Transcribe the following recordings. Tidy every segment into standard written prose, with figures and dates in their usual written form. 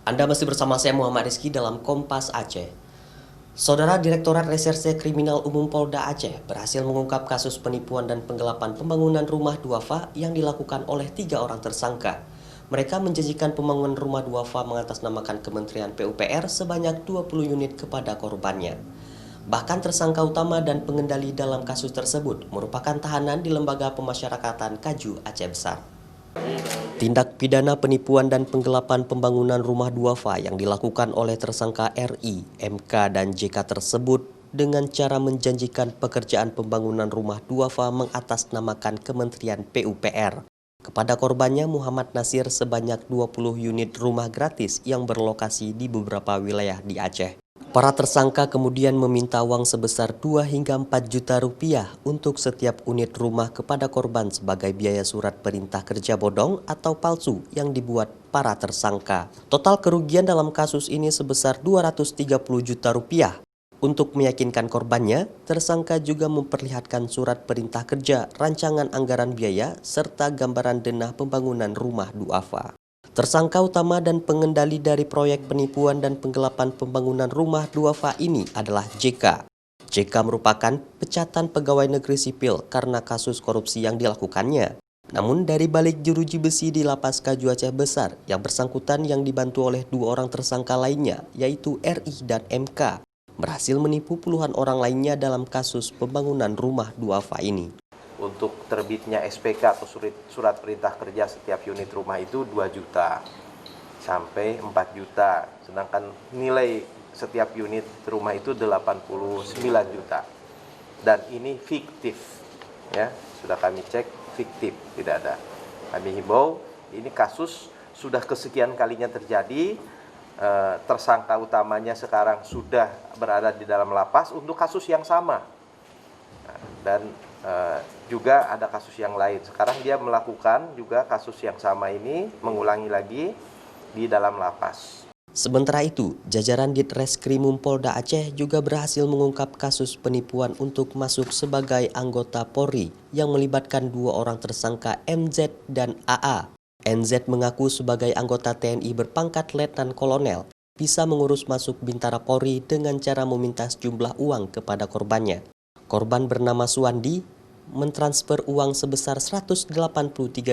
Anda masih bersama saya Muhammad Rizky dalam Kompas Aceh. Saudara Direktorat Reserse Kriminal Umum Polda Aceh berhasil mengungkap kasus penipuan dan penggelapan pembangunan rumah duafa yang dilakukan oleh 3 orang tersangka. Mereka menjanjikan pembangunan rumah duafa mengatasnamakan Kementerian PUPR sebanyak 20 unit kepada korbannya. Bahkan tersangka utama dan pengendali dalam kasus tersebut merupakan tahanan di Lembaga Pemasyarakatan Kaju Aceh Besar. Tindak pidana penipuan dan penggelapan pembangunan rumah duafa yang dilakukan oleh tersangka RI, MK, dan JK tersebut dengan cara menjanjikan pekerjaan pembangunan rumah duafa mengatasnamakan Kementerian PUPR kepada korbannya Muhammad Nasir sebanyak 20 unit rumah gratis yang berlokasi di beberapa wilayah di Aceh. Para tersangka kemudian meminta uang sebesar 2 hingga 4 juta rupiah untuk setiap unit rumah kepada korban sebagai biaya surat perintah kerja bodong atau palsu yang dibuat para tersangka. Total kerugian dalam kasus ini sebesar 230 juta rupiah. Untuk meyakinkan korbannya, tersangka juga memperlihatkan surat perintah kerja, rancangan anggaran biaya, serta gambaran denah pembangunan rumah duafa. Tersangka utama dan pengendali dari proyek penipuan dan penggelapan pembangunan rumah duafa ini adalah JK. JK merupakan pecatan pegawai negeri sipil karena kasus korupsi yang dilakukannya. Namun dari balik jeruji besi di Lapas Kaju Aceh Besar, yang bersangkutan yang dibantu oleh 2 orang tersangka lainnya, yaitu RI dan MK, berhasil menipu puluhan orang lainnya dalam kasus pembangunan rumah duafa ini. Untuk terbitnya SPK atau surat perintah kerja setiap unit rumah itu 2 juta sampai 4 juta. Sedangkan nilai setiap unit rumah itu 89 juta. Dan ini fiktif. Ya, sudah kami cek fiktif, tidak ada. Kami himbau, ini kasus sudah kesekian kalinya terjadi. Tersangka utamanya sekarang sudah berada di dalam lapas untuk kasus yang sama. Dan juga ada kasus yang lain. Sekarang dia melakukan juga kasus yang sama ini, mengulangi lagi di dalam lapas. Sementara itu, jajaran Ditreskrimum Polda Aceh juga berhasil mengungkap kasus penipuan untuk masuk sebagai anggota Polri yang melibatkan 2 orang tersangka MZ dan AA. NZ mengaku sebagai anggota TNI berpangkat Letnan Kolonel bisa mengurus masuk Bintara Polri dengan cara meminta sejumlah uang kepada korbannya. Korban bernama Suwandi mentransfer uang sebesar 183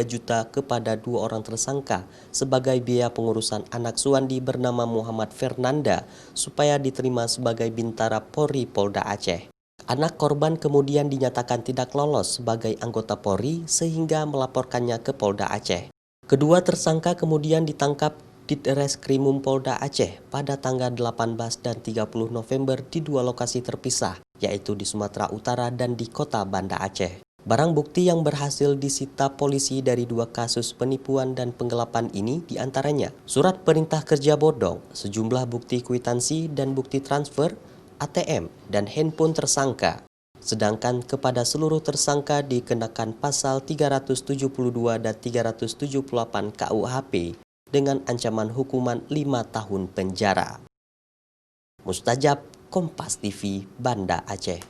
juta kepada 2 orang tersangka sebagai biaya pengurusan anak Suwandi bernama Muhammad Fernanda supaya diterima sebagai Bintara Polri Polda Aceh. Anak korban kemudian dinyatakan tidak lolos sebagai anggota Polri sehingga melaporkannya ke Polda Aceh. Kedua tersangka kemudian ditangkap Ditreskrimum Polda Aceh pada tanggal 18 dan 30 November di 2 lokasi terpisah, yaitu di Sumatera Utara dan di kota Banda Aceh. Barang bukti yang berhasil disita polisi dari 2 kasus penipuan dan penggelapan ini diantaranya surat perintah kerja bodong, sejumlah bukti kwitansi dan bukti transfer, ATM, dan handphone tersangka. Sedangkan kepada seluruh tersangka dikenakan pasal 372 dan 378 KUHP dengan ancaman hukuman 5 tahun penjara. Mustajab, Kompas TV, Banda Aceh.